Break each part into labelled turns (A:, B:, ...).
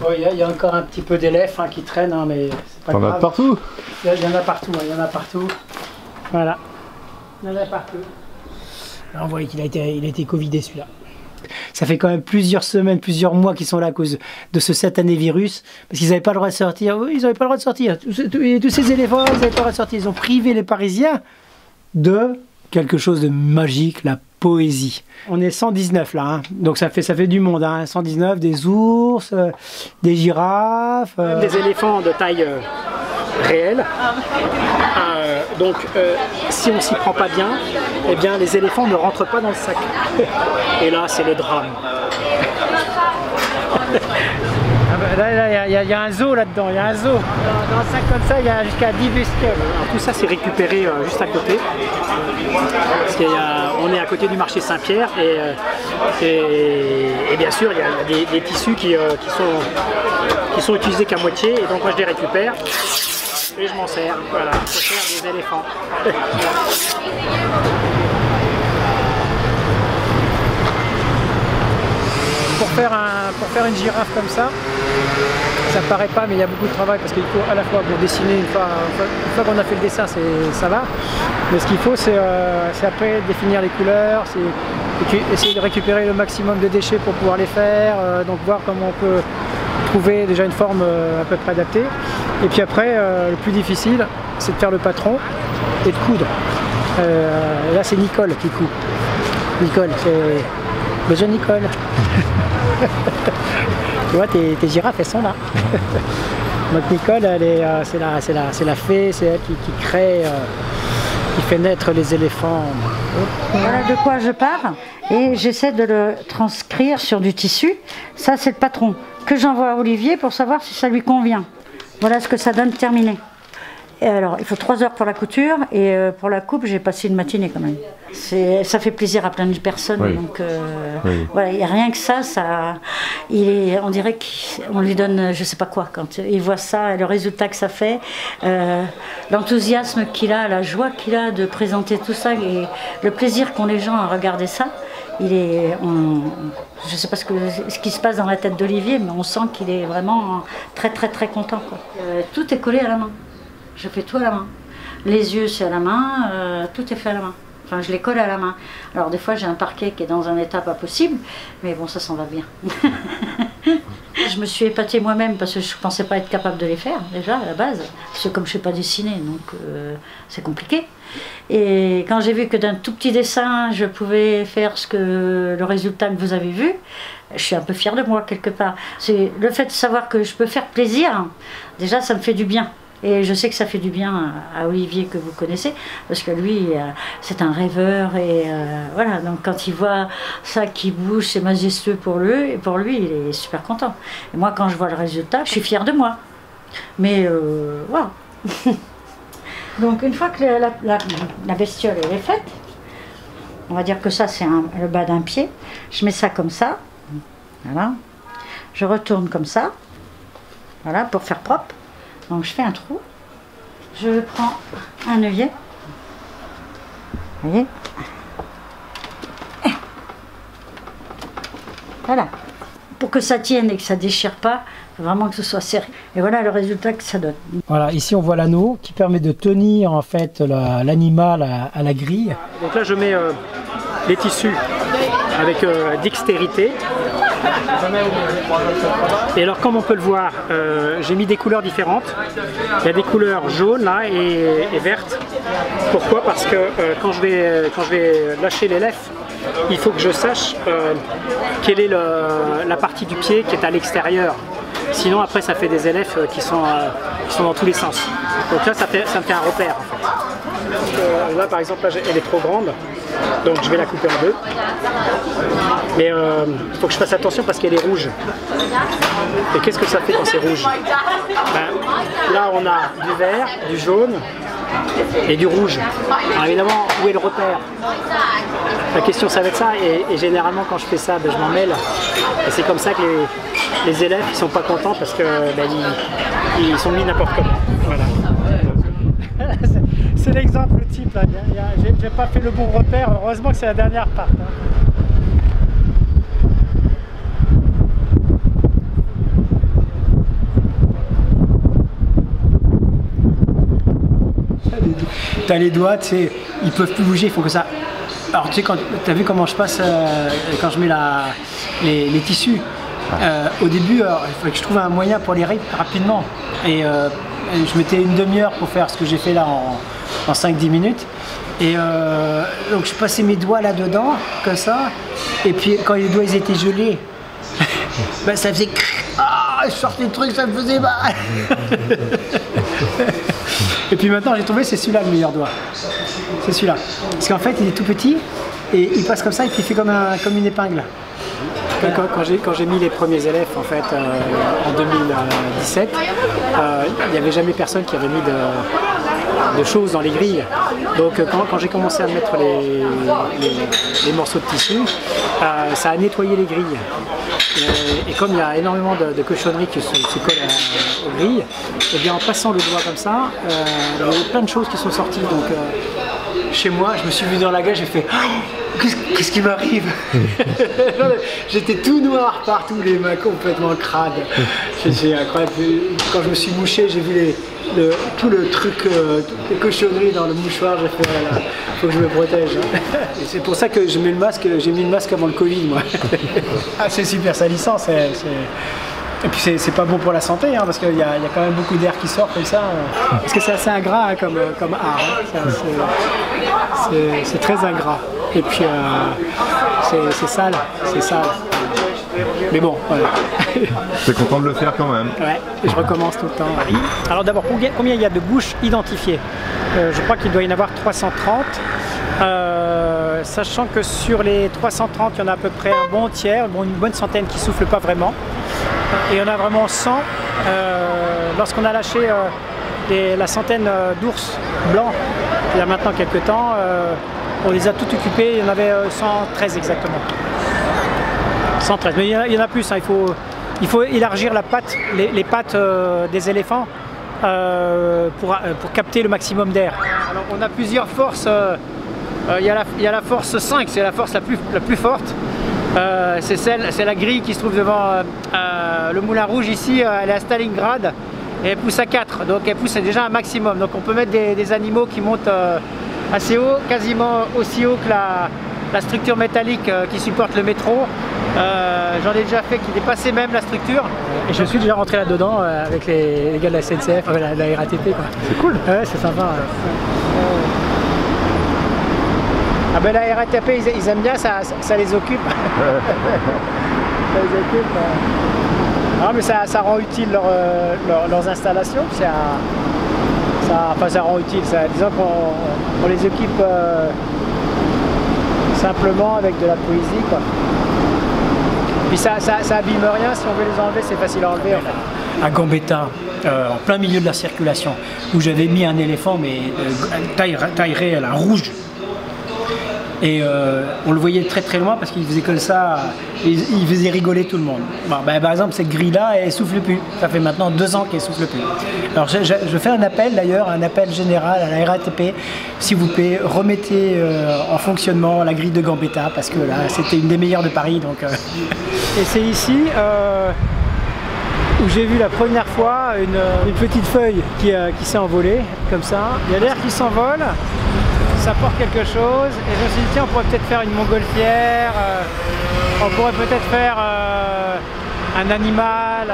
A: Oui, il y a encore un petit peu d'élèves qui traînent, hein, mais c'est pas grave.
B: T'en as partout.
A: Il y en a partout, il y en a partout. Voilà. Il y en a partout. Là, on voit qu'il a été covidé celui-là. Ça fait quand même plusieurs semaines, plusieurs mois qu'ils sont là à cause de ce satané virus, parce qu'ils n'avaient pas le droit de sortir. Oui, ils n'avaient pas le droit de sortir. Tous ces éléphants, ils n'avaient pas le droit de sortir. Ils ont privé les Parisiens de quelque chose de magique, la poésie. On est 119 là, hein. Donc ça fait du monde, hein. 119, des ours, des girafes, des éléphants de taille réelle. Donc si on s'y prend pas bien, eh bien les éléphants ne rentrent pas dans le sac. Et là c'est le drame. Là, il y a un zoo là-dedans, il y a un zoo. Dans un sac comme ça, il y a jusqu'à 10 bestioles. Alors, tout ça, c'est récupéré juste à côté. Parce qu'on est à côté du marché Saint-Pierre et bien sûr, il y a des tissus qui sont utilisés qu'à moitié. Et donc moi, je les récupère et je m'en sers. Voilà, je sers des éléphants. Pour faire une girafe comme ça paraît pas, mais il y a beaucoup de travail parce qu'il faut à la fois pour dessiner, une fois qu'on a fait le dessin, ça va, mais ce qu'il faut c'est après définir les couleurs, essayer de récupérer le maximum de déchets pour pouvoir les faire, donc voir comment on peut trouver déjà une forme à peu près adaptée, et puis après le plus difficile c'est de faire le patron et de coudre. Et là c'est Nicole qui coud. Nicole, c'est... Bonjour Nicole. Tu vois, tes girafes, elles sont là. Donc Nicole, c'est la fée, c'est elle qui crée, qui fait naître les éléphants.
C: Voilà de quoi je pars et j'essaie de le transcrire sur du tissu. Ça, c'est le patron que j'envoie à Olivier pour savoir si ça lui convient. Voilà ce que ça donne terminé. Et alors, il faut 3 heures pour la couture et pour la coupe, j'ai passé une matinée quand même. Ça fait plaisir à plein de personnes, oui. Donc oui. Voilà, il n'y a rien que ça, on dirait qu'on lui donne je sais pas quoi quand il voit ça, le résultat que ça fait, l'enthousiasme qu'il a, la joie qu'il a de présenter tout ça et le plaisir qu'ont les gens à regarder ça. Je ne sais pas ce qui se passe dans la tête d'Olivier, mais on sent qu'il est vraiment très très très content, quoi. Tout est collé à la main. Je fais tout à la main. Les yeux, c'est à la main, tout est fait à la main. Enfin, je les colle à la main. Alors, des fois, j'ai un parquet qui est dans un état pas possible, mais bon, ça s'en va bien. Je me suis épatée moi-même parce que je ne pensais pas être capable de les faire, déjà, à la base. Parce que comme je ne sais pas dessiner, donc c'est compliqué. Et quand j'ai vu que d'un tout petit dessin, je pouvais faire le résultat que vous avez vu, je suis un peu fière de moi, quelque part. C'est le fait de savoir que je peux faire plaisir, déjà, ça me fait du bien. Et je sais que ça fait du bien à Olivier que vous connaissez, parce que lui, c'est un rêveur, et voilà, donc quand il voit ça qui bouge, c'est majestueux pour lui, il est super content. Et moi, quand je vois le résultat, je suis fière de moi. Mais voilà. Donc une fois que la bestiole elle est faite, on va dire que ça c'est le bas d'un pied, je mets ça comme ça, voilà, je retourne comme ça, voilà, pour faire propre. Donc je fais un trou, je prends un œillet, vous voyez, voilà, pour que ça tienne et que ça ne déchire pas, il faut vraiment que ce soit serré. Et voilà le résultat que ça donne. Voilà, ici on voit l'anneau qui permet de tenir en fait l'animal à la grille. Donc là je mets les tissus avec dextérité. Et alors comme on peut le voir, j'ai mis des couleurs différentes. Il y a des couleurs jaunes là et vertes. Pourquoi? Parce que quand je vais lâcher l'élève, il faut que je sache quelle est la partie du pied qui est à l'extérieur. Sinon après ça fait des élèves qui sont dans tous les sens. Donc là ça me fait un repère en fait. Là par exemple, là, elle est trop grande. Donc je vais la couper en deux. Mais il faut que je fasse attention parce qu'elle est rouge. Et qu'est-ce que ça fait quand c'est rouge? Là on a du vert, du jaune et du rouge. Alors évidemment, où est le repère? La question ça va être ça, et généralement quand je fais ça, je m'en mêle. Et c'est comme ça que les élèves ils sont pas contents parce que ils sont mis n'importe comment. Voilà. C'est l'exemple type là. J'ai pas fait le bon repère, heureusement que c'est la dernière part.
A: t'as les doigts, tu sais, ils peuvent plus bouger, il faut que ça... Alors tu sais, t'as vu comment je passe quand je mets les tissus. Au début, il fallait que je trouve un moyen pour les rayes rapidement. Et je mettais une demi-heure pour faire ce que j'ai fait là en 5-10 minutes. Et donc je passais mes doigts là-dedans, comme ça. Et puis quand les doigts ils étaient gelés, ben, ça faisait... Ah, je sortais le truc, ça me faisait mal. Et puis maintenant j'ai trouvé c'est celui-là le meilleur doigt. C'est celui-là. Parce qu'en fait il est tout petit et il passe comme ça et puis il fait comme une épingle. Quand j'ai mis les premiers élèves en fait en 2017, il n'y avait jamais personne qui avait mis de choses dans les grilles. Donc quand j'ai commencé à mettre les morceaux de tissu, ça a nettoyé les grilles. Et comme il y a énormément de cochonneries qui se collent aux grilles, et bien en passant le doigt comme ça, il y a plein de choses qui sont sorties. Donc chez moi, je me suis vu dans la gueule, j'ai fait qu'est-ce qui m'arrive? J'étais tout noir partout, les mains complètement crades. C'est incroyable. Quand je me suis mouché, j'ai vu tout le truc, toutes les cochonneries dans le mouchoir. J'ai fait voilà, faut que je me protège. Et c'est pour ça que je mets le masque. J'ai mis le masque avant le Covid, moi. Ah, c'est super salissant. Et puis c'est pas bon pour la santé, hein, parce qu'il y a quand même beaucoup d'air qui sort comme ça. Parce que c'est assez ingrat hein, comme art. Hein. C'est très ingrat. Et puis c'est sale, Mais bon, voilà.
B: T'es content de le faire quand même?
A: Ouais, et je recommence tout le temps. Alors d'abord, combien il y a de bouches identifiées? Je crois qu'il doit y en avoir 330. Sachant que sur les 330, il y en a à peu près un bon tiers, une bonne centaine qui ne soufflent pas vraiment. Et on a vraiment 100. Lorsqu'on a lâché la centaine d'ours blancs, il y a maintenant quelques temps, on les a tout occupés, il y en avait 113 exactement. 113, mais il y en a plus, hein. Il faut élargir les pattes des éléphants pour capter le maximum d'air. Alors on a plusieurs forces, il y a la force 5, c'est la force la plus forte. C'est la grille qui se trouve devant le Moulin Rouge ici, elle est à Stalingrad et elle pousse à 4, donc elle pousse déjà un maximum. Donc on peut mettre des animaux qui montent assez haut, quasiment aussi haut que la structure métallique qui supporte le métro. J'en ai déjà fait qui dépassait même la structure. Et je suis déjà rentré là-dedans avec les gars de la SNCF, la RATP.
B: C'est cool.
A: Ouais, c'est sympa. Ah ben la RATP, ils aiment bien, ça les occupe. Ça les occupe. Ah, mais ça rend utile leurs installations. Enfin, ça rend utile. Disons qu'on les occupe simplement avec de la poésie, quoi. Puis ça abîme rien, si on veut les enlever, c'est facile à enlever. En fait. À Gambetta, en plein milieu de la circulation, où j'avais mis un éléphant, mais taille réelle, un rouge. Et on le voyait très très loin parce qu'il faisait comme ça, il faisait rigoler tout le monde. Bon, par exemple, cette grille-là, elle ne souffle plus. Ça fait maintenant 2 ans qu'elle ne souffle plus. Alors je fais un appel d'ailleurs, un appel général à la RATP. S'il vous plaît, remettez en fonctionnement la grille de Gambetta parce que là, c'était une des meilleures de Paris. Donc, Et c'est ici où j'ai vu la première fois une petite feuille qui s'est envolée, comme ça. Il y a l'air qui s'envole. Ça porte quelque chose et je me suis dit tiens on pourrait peut-être faire une montgolfière, on pourrait peut-être faire un animal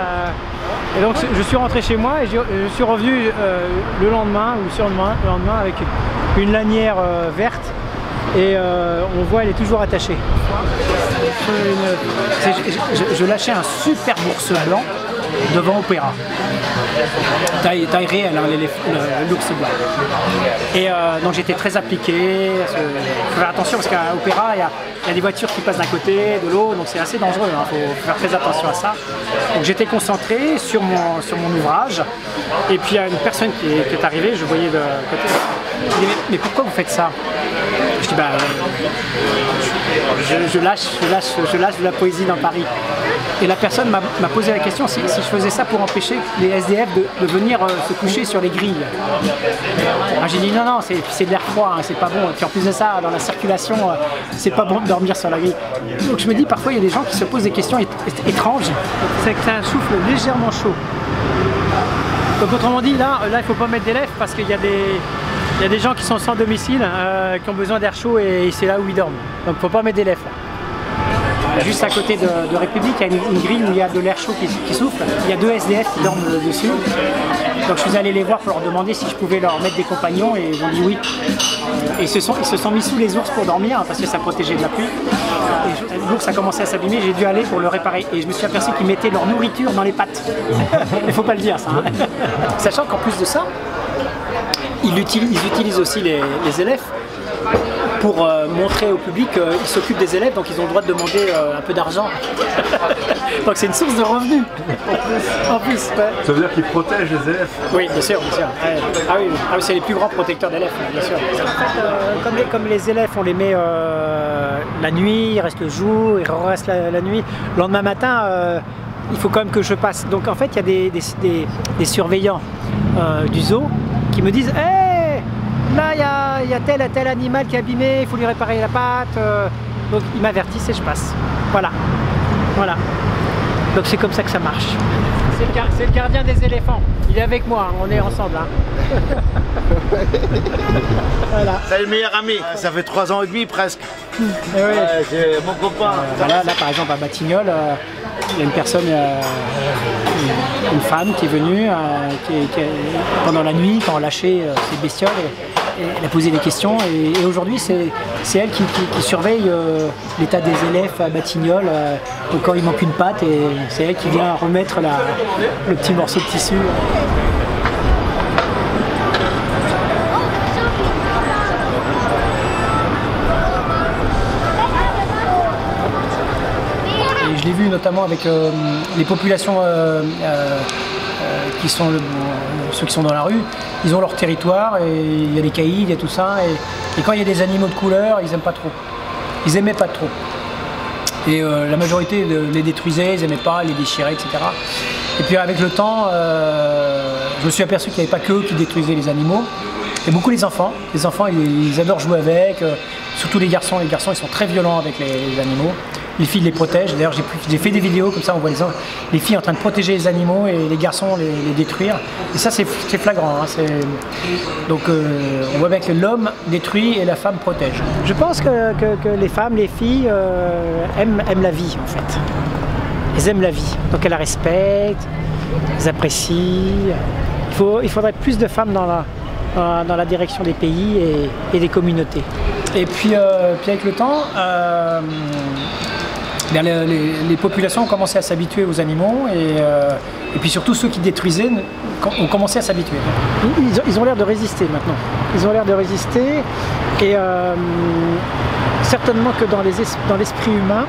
A: et donc je suis rentré chez moi et je suis revenu le lendemain ou le lendemain avec une lanière verte et on voit elle est toujours attachée. Je lâchais un super ours blanc devant Opéra. Taille réelle, hein, l'ours blanc. Et donc j'étais très appliqué. Il faut faire attention parce qu'à Opéra, il y a des voitures qui passent d'un côté, de l'autre, donc c'est assez dangereux. Il faut faire très attention à ça. Donc j'étais concentré sur mon ouvrage. Et puis il y a une personne qui est arrivée, je voyais de côté. Il dit, mais pourquoi vous faites ça? Je dis bah je lâche de la poésie dans Paris. Et la personne m'a posé la question si je faisais ça pour empêcher les SDF de venir se coucher sur les grilles. J'ai dit non, c'est de l'air froid, hein, c'est pas bon. Et puis en plus de ça, dans la circulation, c'est pas bon de dormir sur la grille. Donc je me dis parfois il y a des gens qui se posent des questions étranges. C'est que c'est un souffle légèrement chaud. Donc autrement dit, là il ne faut pas mettre d'élèves parce qu'il y a Il y a des gens qui sont sans domicile, qui ont besoin d'air chaud et c'est là où ils dorment. Donc faut pas mettre d'élèves là. Juste à côté de République, il y a une grille où il y a de l'air chaud qui souffle. Il y a 2 SDF qui dorment dessus. Donc je suis allé les voir pour leur demander si je pouvais leur mettre des compagnons et ils ont dit oui. Et ils se sont mis sous les ours pour dormir parce que ça protégeait de la pluie. L'ours a commencé à s'abîmer, j'ai dû aller pour le réparer. Et je me suis aperçu qu'ils mettaient leur nourriture dans les pattes. Il ne faut pas le dire ça. Hein. Sachant qu'en plus de ça, ils utilisent aussi les élèves pour montrer au public qu'ils s'occupent des élèves, donc ils ont le droit de demander un peu d'argent. Donc c'est une source de revenus. En plus, ouais.
B: Ça veut dire qu'ils protègent les élèves?
A: Oui, bien sûr, bien sûr. Ouais. Ah oui, c'est les plus grands protecteurs d'élèves, bien sûr. En fait, comme les élèves, on les met la nuit, ils restent le jour, ils restent la nuit. Le lendemain matin, il faut quand même que je passe. Donc en fait, il y a des surveillants du zoo qui me disent hey, là, il y a tel animal qui est abîmé, il faut lui réparer la patte. Donc ils m'avertissent et je passe. Voilà. Voilà. Donc c'est comme ça que ça marche. C'est le gardien des éléphants. Il est avec moi, on est ensemble. Hein. Voilà.
D: C'est le meilleur ami. Ça fait 3 ans et demi presque.
A: Et oui.
D: C'est mon copain.
A: Là par exemple à Batignolles, il y a une personne, une femme qui est venue pendant la nuit, quand on lâchait ces bestioles. Et elle a posé des questions et aujourd'hui c'est elle qui surveille l'état des élèves à Batignolles. Donc quand il manque une patte, et c'est elle qui vient remettre le petit morceau de tissu. Et je l'ai vu notamment avec les populations qui sont ceux qui sont dans la rue, ils ont leur territoire et il y a des caïds, il y a tout ça et quand il y a des animaux de couleur, ils n'aiment pas trop. Ils n'aimaient pas trop. Et la majorité les détruisait, ils n'aimaient pas, les déchiraient, etc. Et puis avec le temps, je me suis aperçu qu'il n'y avait pas qu'eux qui détruisaient les animaux. Et beaucoup les enfants. Les enfants, ils adorent jouer avec, surtout les garçons. Les garçons, ils sont très violents avec les animaux. Les filles les protègent. D'ailleurs, j'ai fait des vidéos comme ça, on voit les filles en train de protéger les animaux et les garçons les détruire. Et ça, c'est flagrant. Hein, donc, on voit bien que l'homme détruit et la femme protège. Je pense que les femmes, les filles aiment la vie, en fait. Elles aiment la vie. Donc, elles la respectent, elles apprécient. Il faudrait plus de femmes dans la direction des pays et des communautés. Et puis avec le temps, les populations ont commencé à s'habituer aux animaux et puis surtout ceux qui détruisaient ont commencé à s'habituer. Ils ont l'air de résister maintenant. Ils ont l'air de résister et certainement que dans l'esprit humain,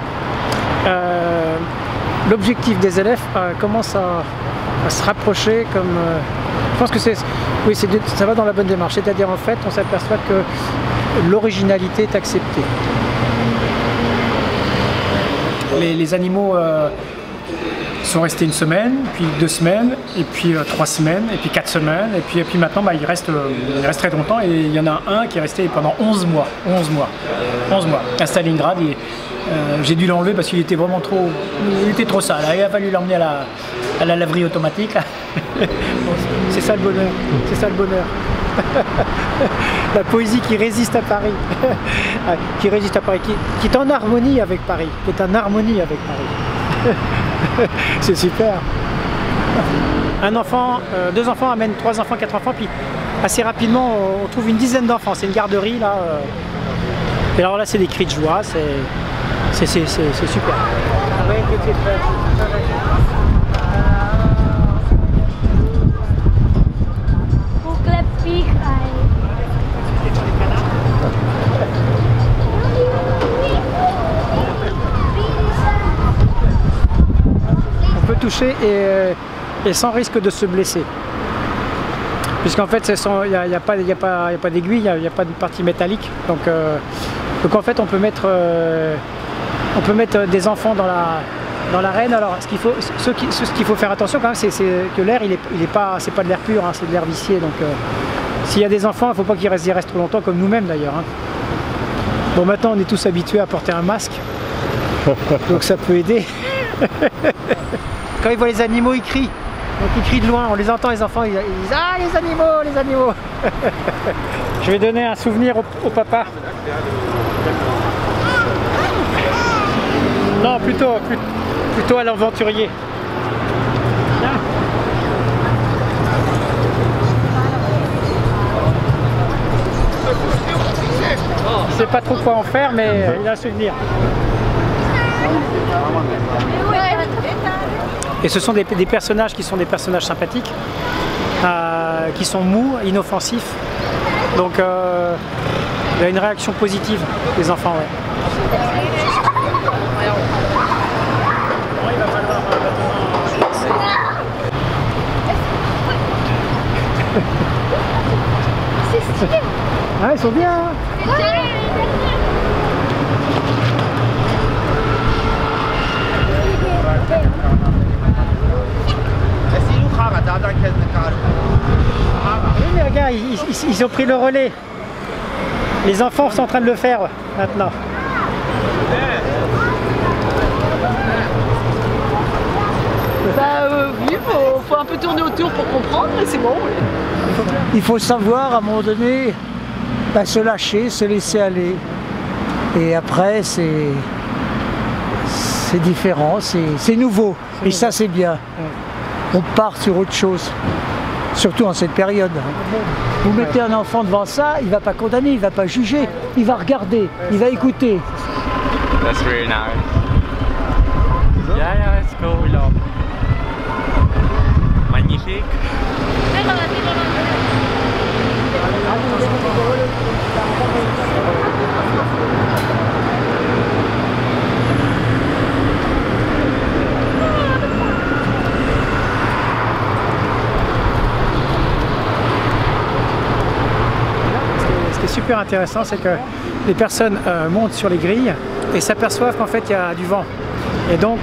A: l'objectif des élèves commence à se rapprocher comme... je pense que ça va dans la bonne démarche. C'est-à-dire en fait, on s'aperçoit que l'originalité est acceptée. Les animaux sont restés 1 semaine, puis 2 semaines, et puis 3 semaines, et puis 4 semaines, et puis maintenant il reste très longtemps, et il y en a un qui est resté pendant 11 mois. 11 mois. À Stalingrad. J'ai dû l'enlever parce qu'il était vraiment trop... Il était trop sale. Il a fallu l'emmener à la laverie automatique. C'est ça le bonheur. C'est ça le bonheur. La poésie qui résiste à Paris. Qui résiste à Paris. Qui est en harmonie avec Paris. Qui est en harmonie avec Paris. C'est super. Un enfant, 2 enfants amènent 3 enfants, 4 enfants. Puis assez rapidement, on trouve une dizaine d'enfants. C'est une garderie là. Et alors là, c'est des cris de joie. C'est super. On peut toucher et sans risque de se blesser. Puisqu'en fait, il n'y a pas d'aiguille, il n'y a pas de partie métallique. Donc en fait, on peut mettre des enfants dans l'arène. Alors, ce qu'il faut faire attention quand même, c'est que l'air, c'est pas de l'air pur, hein, c'est de l'air vicié. Donc, s'il y a des enfants, il ne faut pas qu'ils y restent trop longtemps, comme nous-mêmes d'ailleurs. Hein. Bon, maintenant, on est tous habitués à porter un masque, donc ça peut aider. Quand ils voient les animaux, ils crient. Donc, ils crient de loin. On les entend, les enfants, ils disent « Ah, les animaux, les animaux !» Je vais donner un souvenir au papa. Non, plutôt à l'aventurier. Je sais pas trop quoi en faire, mais il a un souvenir. Et ce sont des personnages qui sont des personnages sympathiques, qui sont mous, inoffensifs. Donc il y a une réaction positive des enfants. Ouais.
E: C'est stylé.
A: Ah, ils sont bien. Hein. Oui, mais regarde, ils ont pris le relais. Les enfants sont en train de le faire maintenant.
E: Oui, faut un peu tourner autour pour comprendre, mais c'est bon. Oui.
F: Il faut savoir à un moment donné se lâcher, se laisser aller. Et après c'est différent, c'est nouveau. Et ça c'est bien. On part sur autre chose. Surtout en cette période. Vous mettez un enfant devant ça, il ne va pas condamner, il ne va pas juger, il va regarder, il va écouter.
G: That's really nice. Yeah, it's cool. We love. Magnifique.
A: Ce qui est super intéressant, c'est que les personnes montent sur les grilles et s'aperçoivent qu'en fait il y a du vent. Et donc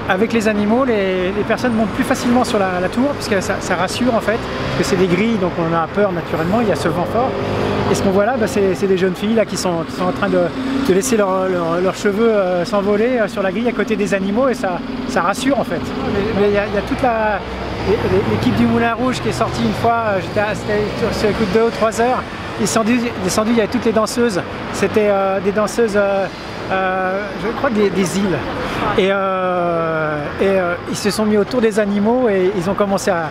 A: avec les animaux, les personnes montent plus facilement sur la tour, puisque ça rassure en fait, parce que c'est des grilles, donc on a peur naturellement, il y a ce vent fort. Et ce qu'on voit là, c'est des jeunes filles là, qui sont en train de laisser leurs cheveux s'envoler sur la grille à côté des animaux, et ça rassure en fait. Mais il y a toute l'équipe du Moulin Rouge qui est sortie une fois, c'était sur le coup de 2 ou 3 heures, descendu, il y avait toutes les danseuses, c'était des danseuses, je crois des îles, et ils se sont mis autour des animaux et ils ont commencé à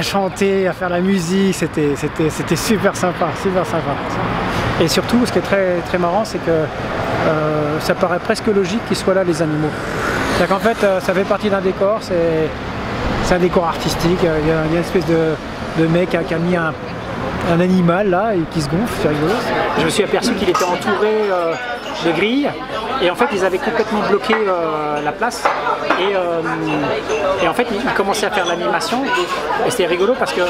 A: chanter, à faire la musique, c'était super sympa, super sympa. Et surtout, ce qui est très, très marrant, c'est que ça paraît presque logique qu'ils soient là, les animaux. C'est-à-dire qu'en fait, ça fait partie d'un décor, c'est un décor artistique, il y a une espèce de mec qui a mis un animal là et qui se gonfle, c'est rigolo. Je me suis aperçu qu'il était entouré de grilles et en fait ils avaient complètement bloqué la place et en fait ils commençaient à faire l'animation et c'était rigolo parce que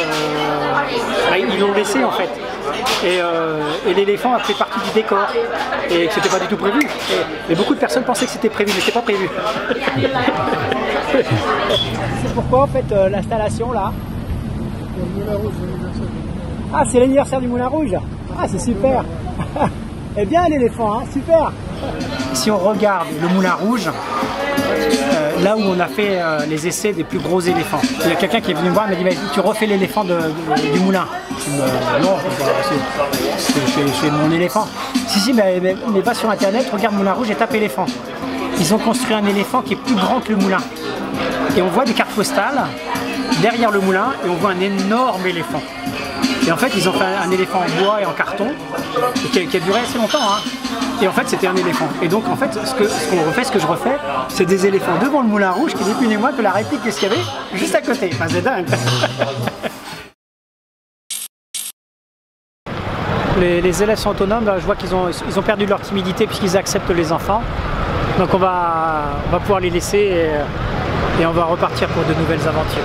A: ils l'ont laissé en fait et l'éléphant a fait partie du décor et que c'était pas du tout prévu et beaucoup de personnes pensaient que c'était prévu mais c'était pas prévu. C'est pourquoi en fait l'installation là. Ah, c'est l'anniversaire du Moulin Rouge. Ah, c'est super. Eh bien l'éléphant, hein, super. Si on regarde le Moulin Rouge, là où on a fait les essais des plus gros éléphants, il y a quelqu'un qui est venu me voir et m'a dit tu refais l'éléphant du moulin. Non, c'est mon éléphant. Si, mais va sur internet, regarde Moulin Rouge et tape éléphant. Ils ont construit un éléphant qui est plus grand que le moulin. Et on voit des cartes postales derrière le moulin et on voit un énorme éléphant. Et en fait, ils ont fait un éléphant en bois et en carton, et qui a duré assez longtemps. Hein. Et en fait, c'était un éléphant. Et donc, en fait, ce que je refais, c'est des éléphants devant le Moulin Rouge qui n'est plus ni moins que la réplique de ce qu'il y avait juste à côté. Enfin, c'est dingue. Les élèves sont autonomes. Je vois qu'ils ont perdu leur timidité puisqu'ils acceptent les enfants. Donc, on va pouvoir les laisser et on va repartir pour de nouvelles aventures.